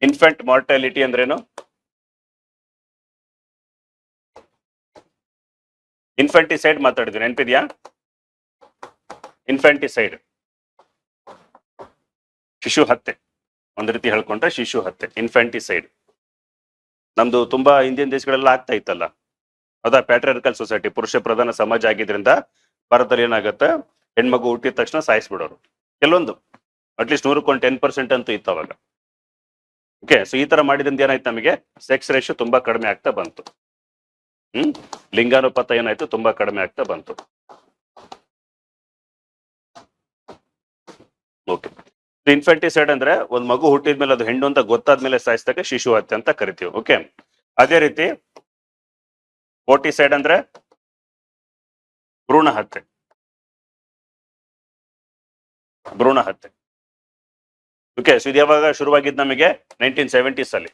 Infant mortality ಅಂದ್ರೇನು? Infanticide ಮಾತಾಡಿದ್ವಿ, ನೆನಪಿದ್ಯಾ? Infanticide ಶಿಶು ಹತ್ಯೆ, ಒಂದ್ ರೀತಿ ಹೇಳ್ಕೊಂಡ್ರೆ ಶಿಶು ಹತ್ಯೆ, ಇನ್ಫೆಂಟಿಸೈಡ್. ನಮ್ದು ತುಂಬಾ ಇಂಡಿಯನ್ ದೇಶಗಳೆಲ್ಲ ಆಗ್ತಾ ಇತ್ತಲ್ಲ, ಹೌದಾ? ಪ್ಯಾಟ್ರಿಯಾರ್ಕಲ್ ಸೊಸೈಟಿ, ಪುರುಷ ಪ್ರಧಾನ ಸಮಾಜ ಆಗಿದ್ರಿಂದ ಭಾರತದಲ್ಲಿ ಏನಾಗುತ್ತೆ, ಹೆಣ್ಮಗು ಹುಟ್ಟಿದ ತಕ್ಷಣ ಸಾಯಿಸ್ಬಿಡೋರು. ಕೆಲವೊಂದು ಅಟ್ಲೀಸ್ಟ್ 100ಕ್ಕೆ 10% ಅಂತೂ ಇತ್ತು ಅವಾಗ. ಓಕೆ, ಸೊ ಈ ತರ ಮಾಡಿದ್ರಿಂದ ಏನಾಯ್ತು, ನಮಗೆ ಸೆಕ್ಸ್ ರೇಷಿಯೋ ತುಂಬಾ ಕಡಿಮೆ ಆಗ್ತಾ ಬಂತು. ಲಿಂಗಾನುಪಾತ ಏನಾಯ್ತು, ತುಂಬಾ ಕಡಿಮೆ ಆಗ್ತಾ ಬಂತು. ಓಕೆ, ಇನ್ಫೆಂಟಿಸೈಡ್ ಅಂದ್ರೆ ಒಂದ್ ಮಗು ಹುಟ್ಟಿದ್ಮೇಲೆ ಅದು ಹೆಣ್ಣು ಅಂತ ಗೊತ್ತಾದ್ಮೇಲೆ ಸಾಯಿಸಿದಾಗ ಶಿಶು ಹತ್ಯೆ ಅಂತ ಕರಿತೀವಿ. ಓಕೆ, ಅದೇ ರೀತಿ ಫೋರ್ಟಿಸೈಡ್ ಅಂದ್ರೆ ಭ್ರೂಣ ಹತ್ಯೆ. ಭ್ರೂಣ ಹತ್ಯೆ. ಓಕೆ, ಸೊ ಇದು ಯಾವಾಗ ಶುರುವಾಗಿದ್ದು? ನಮಗೆ 1970s ಅಲ್ಲಿ.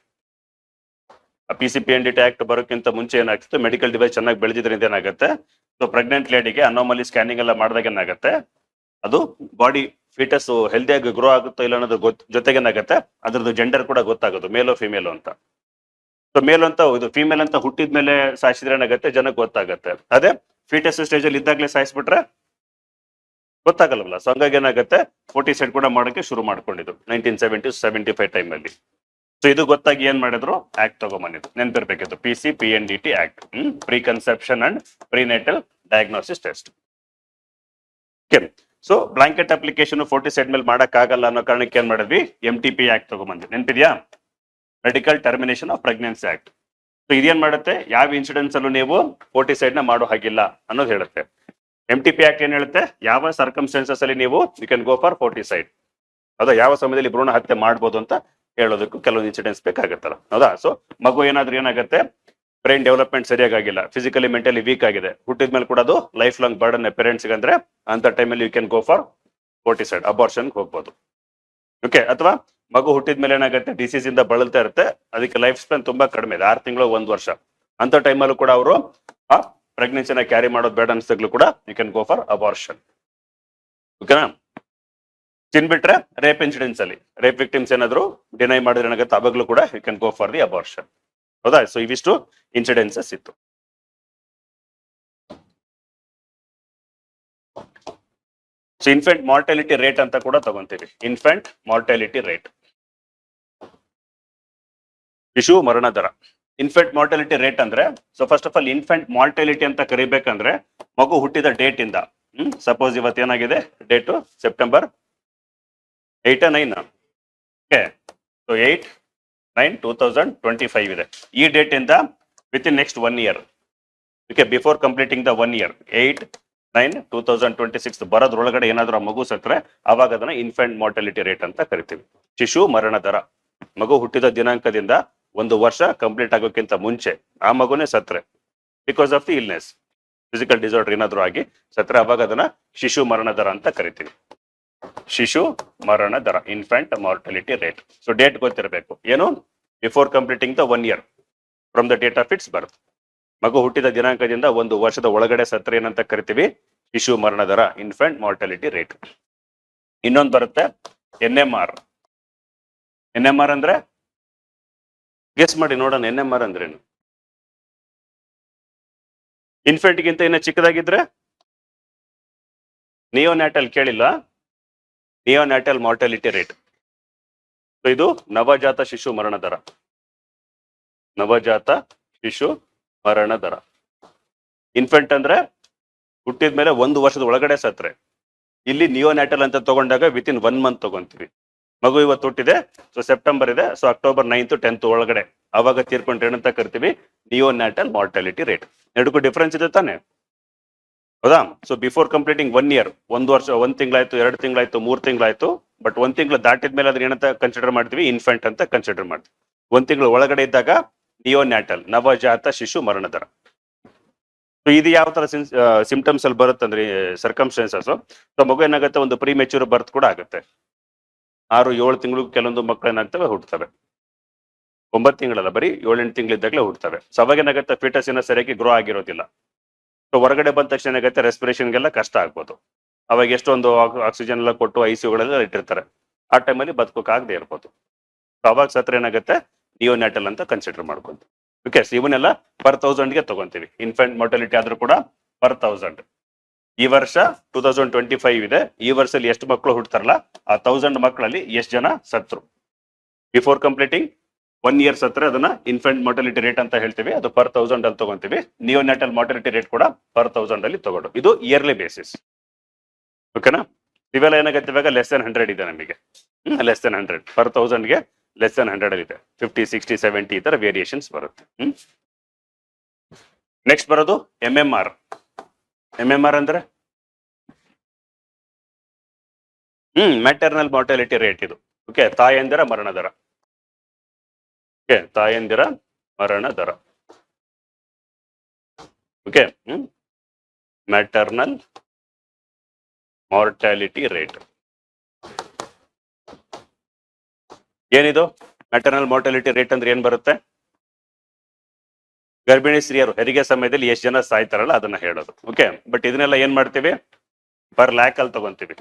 PCPNDT ಆಕ್ಟ್ ಬರೋಕ್ಕಿಂತ ಮುಂಚೆ ಏನಾಗ್ತಿತ್ತು, ಮೆಡಿಕಲ್ ಡಿವೈಸ್ ಚೆನ್ನಾಗಿ ಬೆಳೆದಿದ್ರಿಂದ ಏನಾಗುತ್ತೆ, ಸೊ ಪ್ರೆಗ್ನೆಂಟ್ ಲೇಡಿಗೆ ಅನೋಮಲಿ ಸ್ಕ್ಯಾನಿಂಗ್ ಎಲ್ಲ ಮಾಡಿದಾಗ ಏನಾಗುತ್ತೆ, ಅದು ಬಾಡಿ ಫೀಟಸ್ ಹೆಲ್ದಿಯಾಗಿ ಗ್ರೋ ಆಗುತ್ತೋ ಇಲ್ಲ ಅನ್ನೋದ್ರ ಜೊತೆಗೆ ಏನಾಗುತ್ತೆ, ಅದ್ರದ್ದು ಜೆಂಡರ್ ಕೂಡ ಗೊತ್ತಾಗೋದು, ಮೇಲೋ ಫಿಮೇಲೋ ಅಂತ. ಸೊ ಮೇಲ್ ಅಂತ ಇದು ಫಿಮೇಲ್ ಅಂತ ಹುಟ್ಟಿದ್ಮೇಲೆ ಸಾಯಿಸಿದ್ರೆ ಏನಾಗುತ್ತೆ, ಜನಕ್ಕೆ ಗೊತ್ತಾಗತ್ತೆ. ಅದೇ ಫೀಟಸ್ ಸ್ಟೇಜ್ ಅಲ್ಲಿ ಇದ್ದಾಗಲೇ ಸಾಯಿಸ್ಬಿಟ್ರೆ ಗೊತ್ತಾಗಲ್ವಲ್ಲ. ಸೊ ಹಂಗಾಗಿ ಏನಾಗುತ್ತೆ, ಫೋರ್ಟಿಸೈಡ್ ಕೂಡ ಮಾಡೋಕೆ ಶುರು ಮಾಡ್ಕೊಂಡಿದ್ದು 1970-75 ಟೈಮ್ ಅಲ್ಲಿ. ಸೊ ಇದು ಗೊತ್ತಾಗಿ ಏನ್ ಮಾಡಿದ್ರು, ಆಕ್ಟ್ ತಗೊಂಬಂದಿದ್ದು, ನೆನ್ಪಿರ್ಬೇಕಿತ್ತು, PCPNDT act, pre conception and prenatal diagnosis test. Okay, so blanket application foeticide ಮೇಲೆ ಮಾಡಕ್ ಆಗಲ್ಲ ಅನ್ನೋ ಕಾರಣಕ್ಕೆ ಏನ್ ಮಾಡಿದ್ವಿ, MTP ಆಕ್ಟ್ ತಗೊಂಬಂದ್ವಿ. ನೆನ್ಪಿದ್ಯಾ? Medical termination of pregnancy act. So ಇದೇನ್ ಮಾಡುತ್ತೆ, ಯಾವ ಇನ್ಸಿಡೆನ್ಸ್ ಅಲ್ಲೂ ನೀವು ಫೋರ್ಟಿಸೈಡ್ ನ ಮಾಡೋ ಹಾಗಿಲ್ಲ ಅನ್ನೋದು ಹೇಳುತ್ತೆ. MTP ಆಕ್ಟ್ ಏನ್ ಹೇಳುತ್ತೆ, ಯಾವ ಸರ್ಕಮ್ಸ್ಟೆನ್ಸಸ್ ಅಲ್ಲಿ ನೀವು ಯು ಕ್ಯಾನ್ ಗೋ ಫಾರ್ ಫೋರ್ಟಿಸೈಡ್, ಹೌದಾ? ಯಾವ ಸಮಯದಲ್ಲಿ ಭ್ರೂಣ ಹತ್ಯೆ ಮಾಡ್ಬೋದು ಅಂತ ಹೇಳೋದಕ್ಕೂ ಕೆಲವೊಂದು ಇನ್ಸಿಡೆನ್ಸ್ ಬೇಕಾಗತ್ತಲ್ಲ, ಹೌದಾ? ಸೊ ಮಗು ಏನಾಗುತ್ತೆ, ಬ್ರೈನ್ ಡೆವಲಪ್ಮೆಂಟ್ ಸರಿಯಾಗಿಲ್ಲ, ಫಿಸಿಕಲಿ ಮೆಂಟಲಿ ವೀಕ್ ಆಗಿದೆ, ಹುಟ್ಟಿದ್ಮೇಲೆ ಕೂಡ ಅದು ಲೈಫ್ ಲಾಂಗ್ ಬರ್ಡನ್ ಪೇರೆಂಟ್ಸ್ಗೆ ಅಂದ್ರೆ ಅಂತ ಟೈಮಲ್ಲಿ you can go for foeticide, abortion ಹೋಗ್ಬೋದು. ಓಕೆ, ಅಥವಾ ಮಗು ಹುಟ್ಟಿದ್ಮೇಲೆ ಏನಾಗುತ್ತೆ, ಡಿಸೀಸ್ ಇಂದ ಬಳಲ್ತಾ ಇರುತ್ತೆ, ಅದಕ್ಕೆ ಲೈಫ್ ಸ್ಪ್ಯಾನ್ ತುಂಬಾ ಕಡಿಮೆ ಇದೆ, 6 ತಿಂಗಳು 1 ವರ್ಷ, ಅಂತ ಟೈಮಲ್ಲೂ ಕೂಡ ಅವರು ಆ ಪ್ರೆಗ್ನೆನ್ಸಿನ ಕ್ಯಾರಿ ಮಾಡೋದು ಬೇಡ ಅನ್ಸ್ದಾಗ್ಲೂ ಕೂಡ you can go for abortion. ಓಕೆನಾ? ತಿನ್ಬಿಟ್ರೆ ರೇಪ್ ಇನ್ಸಿಡೆನ್ಸ್ ಅಲ್ಲಿ ರೇಪ್ ವಿಕ್ಟಿಮ್ಸ್ ಏನಾದ್ರು ಡಿನೈ ಮಾಡಿದ್ರೆ ಏನಾಗುತ್ತೆ, ಅವಾಗ್ಲೂ ಕೂಡ you can go for the abortion, ಹೌದಾ? ಸೊ ಇವಿಷ್ಟು ಇನ್ಸಿಡೆನ್ಸಸ್ ಇತ್ತು. ಸೊ ಇನ್ಫೆಂಟ್ ಮಾರ್ಟಾಲಿಟಿ ರೇಟ್ ಅಂತ ಕೂಡ ತಗೊಂತೀವಿ, ಇನ್ಫೆಂಟ್ ಮಾರ್ಟಾಲಿಟಿ ರೇಟ್, ಶಿಶು ಮರಣ ದರ. ಇನ್ಫೆಂಟ್ ಮಾರ್ಟಾಲಿಟಿ ರೇಟ್ ಅಂದ್ರೆ, so first of all infant mortality ಅಂತ ಕರಿಬೇಕಂದ್ರೆ ಮಗು ಹುಟ್ಟಿದ ಡೇಟ್ ಇಂದ, ಸಪೋಸ್ ಇವತ್ತು ಏನಾಗಿದೆ ಡೇಟು, ಸೆಪ್ಟೆಂಬರ್ 8 9, ಓಕೆ, ಸೊ 8/9/2025 ಇದೆ. ಈ ಡೇಟ್ ಇಂದ with in next 1 year, okay, before completing the 1 year, 8/9/2026 ಬರೋದ್ರೊಳಗಡೆ ಏನಾದ್ರೂ ಮಗು ಸತ್ರೆ ಅವಾಗ ಅದನ್ನ ಇನ್ಫೆಂಟ್ ಮಾರ್ಟಾಲಿಟಿ ರೇಟ್ ಅಂತ ಕರಿತೀವಿ. ಶಿಶು ಮರಣ ದರ, ಮಗು ಹುಟ್ಟಿದ ದಿನಾಂಕದಿಂದ 1 ವರ್ಷ ಕಂಪ್ಲೀಟ್ ಆಗೋಕ್ಕಿಂತ ಮುಂಚೆ ಆ ಮಗುನೇ ಸತ್ರೆ because of the illness, physical disorder ಏನಾದ್ರು ಆಗಿ ಸತ್ರೆ ಅವಾಗ ಅದನ್ನ ಶಿಶು ಮರಣ ದರ ಅಂತ ಕರಿತೀವಿ. ಶಿಶು ಮರಣ ದರ, infant mortality rate. So date ಗೊತ್ತಿರಬೇಕು, ಏನು, before completing the 1 year from the date of its birth, ಮಗು ಹುಟ್ಟಿದ ದಿನಾಂಕದಿಂದ 1 ವರ್ಷದ ಒಳಗಡೆ ಸತ್ರೆ ಏನಂತ ಕರಿತೀವಿ, ಶಿಶು ಮರಣ ದರ, ಇನ್ಫೆಂಟ್ ಮಾರ್ಟಾಲಿಟಿ ರೇಟ್. ಇನ್ನೊಂದು ಬರುತ್ತೆ NMR. NMR ಅಂದ್ರೆ ಗೆಸ್ ಮಾಡಿ ನೋಡೋಣ, NMR ಅಂದ್ರೇನು? ಇನ್ಫೆಂಟ್ ಗಿಂತ ಇನ್ನ ಚಿಕ್ಕದಾಗಿದ್ರೆ ನಿಯೋನ್ಯಾಟಲ್, ಕೇಳಿಲ್ಲ? ನಿಯೋನ್ಯಾಟಲ್ ಮಾರ್ಟಾಲಿಟಿ ರೇಟ್. ಸೊ ಇದು ನವಜಾತ ಶಿಶು ಮರಣ ದರ, ನವಜಾತ ಶಿಶು ಮರಣ ದರ. ಇನ್ಫೆಂಟ್ ಅಂದ್ರೆ ಹುಟ್ಟಿದ್ಮೇಲೆ 1 ವರ್ಷದ ಒಳಗಡೆ ಸತ್ರೆ, ಇಲ್ಲಿ ನಿಯೋನ್ಯಾಟಲ್ ಅಂತ ತಗೊಂಡಾಗ ವಿತ್ ಇನ್ 1 month ತಗೊಂತೀವಿ. ಮಗು ಇವತ್ತು ಹುಟ್ಟಿದೆ, ಸೊ ಸೆಪ್ಟೆಂಬರ್ ಇದೆ, ಸೊ ಅಕ್ಟೋಬರ್ 9th 10th ಒಳಗಡೆ ಅವಾಗ ತೀರ್ಕೊಂಡ್ರೆ ಏನಂತ ಕರಿತೀವಿ, ನಿಯೋನ್ಯಾಟಲ್ ಮಾರ್ಟಾಲಿಟಿ ರೇಟ್. ಎರಡಕ್ಕೂ ಡಿಫ್ರೆನ್ಸ್ ಇದೆ ತಾನೆ, ಹೌದಾ? ಸೊ ಬಿಫೋರ್ ಕಂಪ್ಲೀಟಿಂಗ್ 1 year, 1 ವರ್ಷ 1 ತಿಂಗಳಾಯ್ತು, 2 ತಿಂಗಳಾಯ್ತು, 3 ತಿಂಗಳಾಯ್ತು, ಬಟ್ 1 ತಿಂಗಳು ದಾಟಿದ್ಮೇಲೆ ಅದನ್ನ ಏನಂತ ಕನ್ಸಿಡರ್ ಮಾಡ್ತೀವಿ, ಇನ್ಫೆಂಟ್ ಅಂತ ಕನ್ಸಿಡರ್ ಮಾಡ್ತೀವಿ. 1 ತಿಂಗಳು ಒಳಗಡೆ ಇದ್ದಾಗ ನಿಯೋನ್ಯಾಟಲ್, ನವಜಾತ ಶಿಶು ಮರಣ ದರ. ಸೊ ಇದು ಯಾವ ತರ ಸಿಂಪ್ಟಮ್ಸ್ ಅಲ್ಲಿ ಬರುತ್ತಂದ್ರೆ ಸರ್ಕಮ್ಸ್ಟೆನ್ಸಸ್, ಸೊ ಮಗು ಏನಾಗುತ್ತೆ, ಒಂದು ಪ್ರೀ ಮೆಚೂರ್ ಬರ್ತ್ ಕೂಡ ಆಗುತ್ತೆ. 6-7 ತಿಂಗಳು ಕೆಲವೊಂದು ಮಕ್ಕಳು ಏನಾಗ್ತವೆ, ಹುಟ್ಟುತ್ತವೆ. 9 ತಿಂಗಳಲ್ಲ, ಬರೀ 7-8 ತಿಂಗಳಿದ್ದಾಗಲೇ ಹುಟ್ಟುತ್ತವೆ. ಸೊ ಅವಾಗ ಏನಾಗುತ್ತೆ, ಫೀಟಸ್ ಏನೋ ಸರಿಯಾಗಿ ಗ್ರೋ ಆಗಿರೋದಿಲ್ಲ. ಸೊ ಹೊರಗಡೆ ಬಂದ ತಕ್ಷಣ ಏನಾಗುತ್ತೆ, ರೆಸ್ಪಿರೇಷನ್ಗೆಲ್ಲ ಕಷ್ಟ ಆಗ್ಬೋದು. ಅವಾಗ ಎಷ್ಟೊಂದು ಆಕ್ಸಿಜನ್ ಎಲ್ಲ ಕೊಟ್ಟು ICUಗಳೆಲ್ಲ ಇಟ್ಟಿರ್ತಾರೆ, ಆ ಟೈಮಲ್ಲಿ ಬದುಕೋಕ್ಕಾಗದೆ ಇರ್ಬೋದು. ಅವಾಗ ಸತ್ರ ಏನಾಗುತ್ತೆ ನಿಯೋನ್ಯಾಟಲ್ ಅಂತ ಕನ್ಸಿಡರ್ ಮಾಡ್ಕೊಂತೀವಿ. ಓಕೆ, ಇವನ್ನೆಲ್ಲ ಪರ್ 1000ಗೆ ತಗೊಂತೀವಿ. ಇನ್ಫೆಂಟ್ ಮಾರ್ಟಾಲಿಟಿ ಆದ್ರೂ ಕೂಡ ಪರ್ 1000. ಈ ವರ್ಷ 2025 ಇದೆ. ಈ ವರ್ಷದಲ್ಲಿ ಎಷ್ಟು ಮಕ್ಕಳು ಹುಡ್ತಾರಲ್ಲ ಆ 1000 ಮಕ್ಕಳಲ್ಲಿ ಎಷ್ಟು ಜನ ಸತ್ರು ಬಿಫೋರ್ ಕಂಪ್ಲೀಟಿಂಗ್ 1 year ಸತ್ರ ಅದನ್ನ ಇನ್ಫೆಂಟ್ ಮಾರ್ಟಾಲಿಟಿ ರೇಟ್ ಅಂತ ಹೇಳ್ತೀವಿ. ಅದು ಪರ್ 1000 ಅಲ್ಲಿ ತಗೊಂತೀವಿ. ನಿಯೋನ್ಯಾಟಲ್ ಮಾರ್ಟಾಲಿಟಿ ರೇಟ್ ಕೂಡ ಪರ್ 1000 ಅಲ್ಲಿ ತಗೊಂಡು, ಇದು ಇಯರ್ಲಿ ಬೇಸಿಸ್. ಓಕೆನಾ? ಇವೆಲ್ಲ ಏನಾಗುತ್ತೆ ಇವಾಗ ಲೆಸ್ ದನ್ 100 ಇದೆ ನಮಗೆ. ಲೆಸ್ ದನ್ 100 ಪರ್ 1000ಗೆ ಲೆಸ್ ದನ್ 100 ಅಲ್ಲಿ ಇದೆ. 50, 60, 70 ಈ ತರ ವೇರಿಯೇಷನ್ಸ್ ಬರುತ್ತೆ. ನೆಕ್ಸ್ಟ್ ಬರೋದು MMR. MMR ಅಂದ್ರೆ ಮ್ಯಾಟರ್ನಲ್ ಮಾರ್ಟಾಲಿಟಿ ರೇಟ್ ಇದು. ಓಕೆ, ತಾಯಂದಿರ ಮರಣ ದರ. ಓಕೆ, ತಾಯಂದಿರ ಮರಣ ದರ. ಓಕೆ, ಮ್ಯಾಟರ್ನಲ್ ಮಾರ್ಟಾಲಿಟಿ ರೇಟ್ ಏನಿದು? ಮ್ಯಾಟರ್ನಲ್ ಮಾರ್ಟಾಲಿಟಿ ರೇಟ್ ಅಂದ್ರೆ ಏನ್ ಬರುತ್ತೆ? ಗರ್ಭಿಣಿ ಸ್ತ್ರೀಯರು ಹೆರಿಗೆ ಸಮಯದಲ್ಲಿ ಎಷ್ಟು ಜನ ಸಾಯ್ತಾರಲ್ಲ ಅದನ್ನ ಹೇಳೋದು. ಓಕೆ, ಬಟ್ ಇದನ್ನೆಲ್ಲ ಏನ್ ಮಾಡ್ತೀವಿ? ಪರ್ ಲ್ಯಾಕ್ ಅಲ್ಲಿ ತಗೊಂತೀವಿ.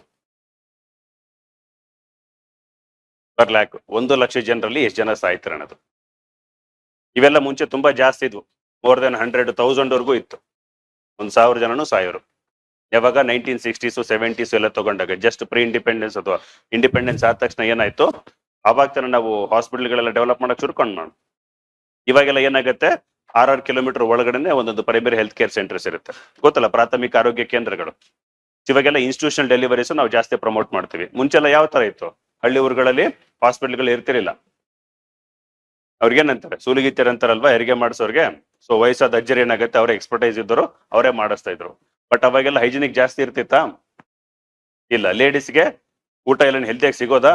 ಪರ್ ಲ್ಯಾಕ್ 1 ಲಕ್ಷ ಜನರಲ್ಲಿ ಎಷ್ಟು ಜನ ಸಾಯ್ತಾರೆ ಅನ್ನೋದು. ಇವೆಲ್ಲ ಮುಂಚೆ ತುಂಬಾ ಜಾಸ್ತಿ ಇದ್ವು. ಮೋರ್ ದೆನ್ 100,000 ವರ್ಗೂ ಇತ್ತು. 1000 ಜನನು ಸಾಯೋರು. ಯಾವಾಗ 1960s 70s ಎಲ್ಲ ತಗೊಂಡಾಗ, ಜಸ್ಟ್ ಪ್ರೀ ಇಂಡಿಪೆಂಡೆನ್ಸ್ ಅಥವಾ ಇಂಡಿಪೆಂಡೆನ್ಸ್ ಆದ ತಕ್ಷಣ ಏನಾಯ್ತು, ಅವಾಗ ತಾನೆ ನಾವು ಹಾಸ್ಪಿಟಲ್ಗಳೆಲ್ಲ ಡೆವಲಪ್ ಮಾಡಕ್ ಶುರುಕೊಂಡು ಮಾಡೋಣ. ಇವಾಗೆಲ್ಲ ಏನಾಗುತ್ತೆ, 6 ಕಿಲೋಮೀಟರ್ ಒಳಗಡೆ ಒಂದೊಂದು ಪ್ರೈಮರಿ ಹೆಲ್ತ್ ಕೇರ್ ಸೆಂಟರ್ಸ್ ಇರುತ್ತೆ, ಗೊತ್ತಲ್ಲ, ಪ್ರಾಥಮಿಕ ಆರೋಗ್ಯ ಕೇಂದ್ರಗಳು. ಇವಾಗೆಲ್ಲ ಇನ್ಸ್ಟಿಟ್ಯೂಷನಲ್ ಡೆಲಿವರೀಸ್ ನಾವು ಜಾಸ್ತಿ ಪ್ರಮೋಟ್ ಮಾಡ್ತೀವಿ. ಮುಂಚೆಲ್ಲ ಯಾವ ತರ ಇತ್ತು, ಹಳ್ಳಿ ಊರುಗಳಲ್ಲಿ ಹಾಸ್ಪಿಟಲ್ಗಳು ಇರ್ತಿರ್ಲಿಲ್ಲ. ಅವ್ರಿಗೇನಂತಾರೆ, ಸೂಲಿಗಿತ್ತರ ಅಂತಾರಲ್ವಾ ಹೆರಿಗೆ ಮಾಡಿಸೋರ್ಗೆ. ಸೊ ವಯಸ್ಸಾದ ಅಜ್ಜರಿ ಏನಾಗುತ್ತೆ, ಅವರೇ ಎಕ್ಸ್ಪರ್ಟೈಸ್ ಇದ್ದರು, ಅವರೇ ಮಾಡಿಸ್ತಾ ಇದ್ರು. ಬಟ್ ಅವಾಗೆಲ್ಲ ಹೈಜಿನಿಕ್ ಜಾಸ್ತಿ ಇರ್ತಿತ್ತಾ? ಇಲ್ಲ. ಲೇಡೀಸ್ಗೆ ಊಟ ಎಲ್ಲ ಹೆಲ್ತಿಯಾಗಿ ಸಿಗೋದಾ?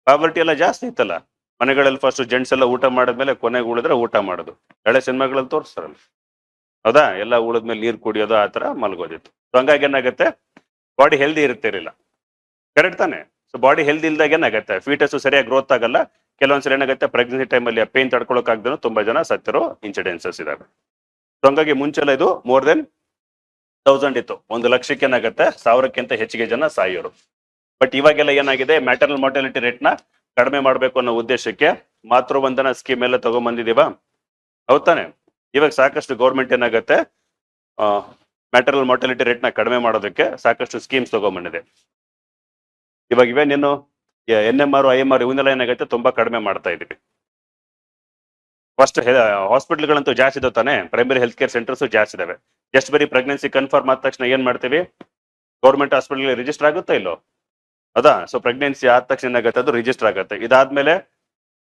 ಪಾವರ್ಟಿ ಎಲ್ಲ ಜಾಸ್ತಿ ಇತ್ತಲ್ಲ. ಮನೆಗಳಲ್ಲಿ ಫಸ್ಟ್ ಜೆಂಟ್ಸ್ ಎಲ್ಲ ಊಟ ಮಾಡಿದ್ಮೇಲೆ ಕೊನೆಗೆ ಉಳಿದ್ರೆ ಊಟ ಮಾಡೋದು. ಹಳೆ ಸಿನಿಮಾಗಳಲ್ಲಿ ತೋರಿಸ್ತಾರಲ್ಲ, ಹೌದಾ? ಎಲ್ಲ ಉಳಿದ್ಮೇಲೆ ನೀರು ಕುಡಿಯೋದು, ಆ ತರ ಮಲ್ಗೋದಿತ್ತು. ಸೊ ಹಂಗಾಗಿ ಏನಾಗುತ್ತೆ, ಬಾಡಿ ಹೆಲ್ದಿ ಇರ್ತಿರ್ಲಿಲ್ಲ. ಕರೆಕ್ಟ್ ತಾನೆ? ಸೊ ಬಾಡಿ ಹೆಲ್ದಿ ಇಲ್ದಾಗ ಏನಾಗುತ್ತೆ, ಫೀಟಸ್ ಸರಿಯಾಗಿ ಗ್ರೋತ್ ಆಗಲ್ಲ. ಕೆಲವೊಂದ್ಸಲ ಏನಾಗುತ್ತೆ, ಪ್ರೆಗ್ನೆನ್ಸಿ ಟೈಮಲ್ಲಿ ಪೇನ್ ತಡ್ಕೊಳಕ್ ಆಗದೇನು ತುಂಬಾ ಜನ ಸತ್ತಿರೋ ಇನ್ಸಿಡೆನ್ಸಸ್ ಇದಾವೆ. ಸೊ ಹಂಗಾಗಿ ಮುಂಚೆಲ್ಲ ಇದು ಮೋರ್ ದೆನ್ 1000 ಇತ್ತು. 1 ಲಕ್ಷಕ್ಕೆ ಏನಾಗುತ್ತೆ 1000ಕ್ಕಿಂತ ಹೆಚ್ಚಿಗೆ ಜನ ಸಾಯೋರು. ಬಟ್ ಇವಾಗೆಲ್ಲ ಏನಾಗಿದೆ, ಮ್ಯಾಟರ್ನಲ್ ಮಾರ್ಟಾಲಿಟಿ ರೇಟ್ ನ ಕಡಿಮೆ ಮಾಡಬೇಕು ಅನ್ನೋ ಉದ್ದೇಶಕ್ಕೆ ಮಾತೃವಂದನಾ ಸ್ಕೀಮ್ ಎಲ್ಲ ತಗೊಂಡ್ಬಂದಿದೀವ, ಹೌದ್ ತಾನೆ? ಇವಾಗ ಸಾಕಷ್ಟು ಗೌರ್ಮೆಂಟ್ ಏನಾಗುತ್ತೆ, ಮ್ಯಾಟರ್ನಲ್ ಮಾರ್ಟಾಲಿಟಿ ರೇಟ್ ನ ಕಡಿಮೆ ಮಾಡೋದಕ್ಕೆ ಸಾಕಷ್ಟು ಸ್ಕೀಮ್ಸ್ ತಗೊಂಡ್ಬಂದಿದೆ. ಇವಾಗ ಇವೇನೇನು NMR, IMR ಇವನ್ನೆಲ್ಲ ಏನಾಗುತ್ತೆ ತುಂಬಾ ಕಡಿಮೆ ಮಾಡ್ತಾ ಇದೀವಿ. ಫಸ್ಟ್ ಹಾಸ್ಪಿಟಲ್ಗಳಂತೂ ಜಾಸ್ತಿ ಇದಾವೆ ತಾನೆ, ಪ್ರೈಮರಿ ಹೆಲ್ತ್ ಕೇರ್ ಸೆಂಟರ್ಸ್ ಜಾಸ್ತಿ ಇದಾವೆ. ಜಸ್ಟ್ ಬರೀ ಪ್ರೆಗ್ನೆನ್ಸಿ ಕನ್ಫರ್ಮ್ ಆದ ತಕ್ಷಣ ಏನ್ ಮಾಡ್ತೀವಿ, ಗೌರ್ಮೆಂಟ್ ಹಾಸ್ಪಿಟಲ್ ರಿಜಿಸ್ಟರ್ ಆಗುತ್ತಾ ಇಲ್ಲೋ? ಅದಾ? ಸೊ ಪ್ರೆಗ್ನೆನ್ಸಿ ಆದ ತಕ್ಷಣ ಏನಾಗುತ್ತೆ, ಅದು ರಿಜಿಸ್ಟರ್ ಆಗುತ್ತೆ. ಇದಾದ್ಮೇಲೆ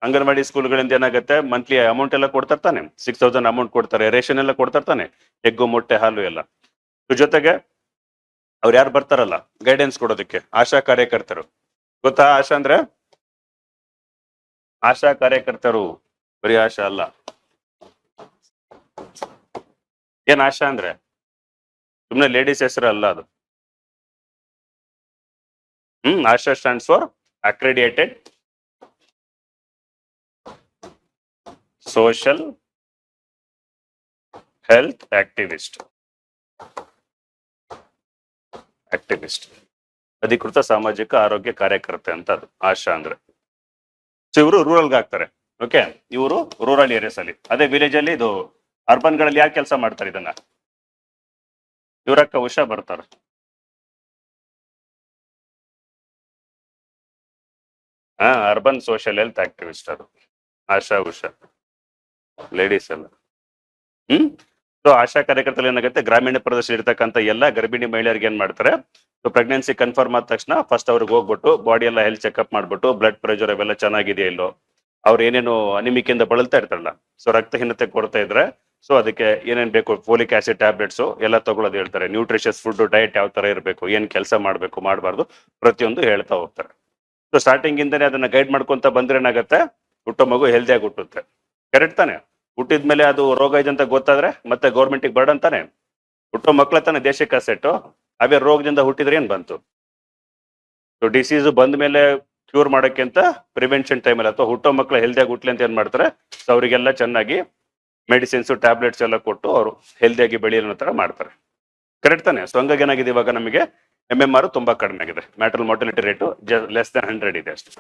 ಅಂಗನವಾಡಿ ಸ್ಕೂಲ್ಗಳಿಂದ ಏನಾಗುತ್ತೆ, ಮಂತ್ಲಿ ಅಮೌಂಟ್ ಎಲ್ಲ ಕೊಡ್ತಾರ್ತಾನೆ, 6000 ಅಮೌಂಟ್ ಕೊಡ್ತಾರೆ. ರೇಷನ್ ಎಲ್ಲ ಕೊಡ್ತಾರ್ತಾನೆ, ಎಗ್ಗು ಮೊಟ್ಟೆ ಹಾಲು ಎಲ್ಲ. ಜೊತೆಗೆ ಅವ್ರು ಯಾರು ಬರ್ತಾರಲ್ಲ ಗೈಡೆನ್ಸ್ ಕೊಡೋದಕ್ಕೆ, ಆಶಾ ಕಾರ್ಯಕರ್ತರು. ಗೊತ್ತಾ ಆಶಾ ಅಂದ್ರೆ? ಆಶಾ ಕಾರ್ಯಕರ್ತರು ಬರೀ ಆಶಾ ಅಲ್ಲ. ಏನ್ ಆಶಾ ಅಂದ್ರೆ? ಸುಮ್ನೆ ಲೇಡೀಸ್ ಹೆಸರು ಅಲ್ಲ ಅದು. ASHA stands for accredited social health activist. ಅಧಿಕೃತ ಸಾಮಾಜಿಕ ಆರೋಗ್ಯ ಕಾರ್ಯಕರ್ತೆ ಅಂತ ಅದು ಆಶಾ ಅಂದ್ರೆ. ಸೊ ಇವರು ರೂರಲ್ಗೆ ಹಾಕ್ತಾರೆ. ಓಕೆ, ಇವರು ರೂರಲ್ ಏರಿಯಾಸ್ ಅಲ್ಲಿ. ಅದೇ ವಿಲೇಜ್ ಅಲ್ಲಿ, ಇದು ಅರ್ಬನ್ ಗಳಲ್ಲಿ ಯಾಕೆ ಕೆಲಸ ಮಾಡ್ತಾರೆ ಇದನ್ನ? ಇವರಕ್ಕ ಉಷಾ ಬರ್ತಾರೆ. ಅರ್ಬನ್ ಸೋಷಿಯಲ್ ಹೆಲ್ತ್ ಆಕ್ಟಿವಿಸ್ಟ್ ಅದು ಆಶಾ ಉಷಾ, ಲೇಡೀಸ್ ಎಲ್ಲ. ಸೊ ಆಶಾ ಕಾರ್ಯಕರ್ತರು ಏನಾಗುತ್ತೆ, ಗ್ರಾಮೀಣ ಪ್ರದೇಶ ಇರ್ತಕ್ಕಂಥ ಎಲ್ಲ ಗರ್ಭಿಣಿ ಮಹಿಳೆಯರಿಗೆ ಏನ್ ಮಾಡ್ತಾರೆ, ಸೊ ಪ್ರೆಗ್ನೆನ್ಸಿ ಕನ್ಫರ್ಮ್ ಆದ ತಕ್ಷಣ ಫಸ್ಟ್ ಅವ್ರಿಗೆ ಹೋಗ್ಬಿಟ್ಟು ಬಾಡಿ ಎಲ್ಲ ಹೆಲ್ತ್ ಚೆಕ್ಅಪ್ ಮಾಡ್ಬಿಟ್ಟು ಬ್ಲಡ್ ಪ್ರೆಷರ್ ಅವೆಲ್ಲ ಚೆನ್ನಾಗಿದೆಯಾ ಇಲ್ಲೋ, ಅವ್ರು ಏನೇನು ಅನಿಮಿಕಿಂದ ಬಳಲ್ತಾ ಇರ್ತಾರಲ್ಲ, ಸೊ ರಕ್ತಹೀನತೆ ಕೊಡ್ತಾ ಇದ್ರೆ ಸೊ ಅದಕ್ಕೆ ಏನೇನ್ ಬೇಕು, ಫೋಲಿಕ್ ಆಸಿಡ್ ಟ್ಯಾಬ್ಲೆಟ್ಸ್ ಎಲ್ಲ ತಗೊಳ್ಳೋದು ಹೇಳ್ತಾರೆ. ನ್ಯೂಟ್ರಿಷಸ್ ಫುಡ್ ಡಯಟ್ ಯಾವ ತರ ಇರಬೇಕು, ಏನ್ ಕೆಲಸ ಮಾಡ್ಬೇಕು ಮಾಡಬಾರ್ದು ಪ್ರತಿಯೊಂದು ಹೇಳ್ತಾ ಹೋಗ್ತಾರೆ. ಸೊ ಸ್ಟಾರ್ಟಿಂಗ್ ಇಂದಾನೆ ಅದನ್ನ ಗೈಡ್ ಮಾಡ್ಕೊಂತ ಬಂದ್ರೆ ಏನಾಗುತ್ತೆ, ಹುಟ್ಟೋ ಮಗು ಹೆಲ್ದಿಯಾಗಿ ಹುಟ್ಟುತ್ತೆ. ಕರೆಕ್ಟ್ ತಾನೆ? ಹುಟ್ಟಿದ್ಮೇಲೆ ಅದು ರೋಗ ಇದೆ ಅಂತ ಗೊತ್ತಾದ್ರೆ ಮತ್ತೆ ಗೌರ್ಮೆಂಟಿಗೆ ಬರ್ಡನ್ ತಾನೆ. ಹುಟ್ಟೋ ಮಕ್ಳ ತಾನೆ ದೇಶಕ್ಕೆ ಅಸೆಟ್ಟು. ಅವೇ ರೋಗದಿಂದ ಹುಟ್ಟಿದ್ರೆ ಏನ್ ಬಂತು? ಸೊ ಡಿಸೀಸ್ ಬಂದ ಮೇಲೆ ಕ್ಯೂರ್ ಮಾಡೋಕ್ಕೆ ಅಂತ ಪ್ರಿವೆನ್ಷನ್ ಟೈಮಲ್ಲಿ ಅಥವಾ ಹುಟ್ಟೋ ಮಕ್ಳು ಹೆಲ್ದಿಯಾಗಿ ಹುಟ್ಲಿ ಅಂತ ಏನ್ ಮಾಡ್ತಾರೆ, ಸೊ ಅವರಿಗೆಲ್ಲ ಚೆನ್ನಾಗಿ ಮೆಡಿಸಿನ್ಸ್ ಟ್ಯಾಬ್ಲೆಟ್ಸ್ ಎಲ್ಲ ಕೊಟ್ಟು ಅವರು ಹೆಲ್ದಿಯಾಗಿ ಬೆಳೆಯೋ ತರ ಮಾಡ್ತಾರೆ. ಕರೆಕ್ಟ್ ತಾನೆ? ಸೊ ಹಂಗಾಗಿ ಏನಾಗಿದೆ, ಇವಾಗ ನಮಗೆ MMR ತುಂಬಾ ಕಡಿಮೆ ಆಗಿದೆ. Maternal mortality rate less than 100 ಇದೆ ಅಷ್ಟೇ.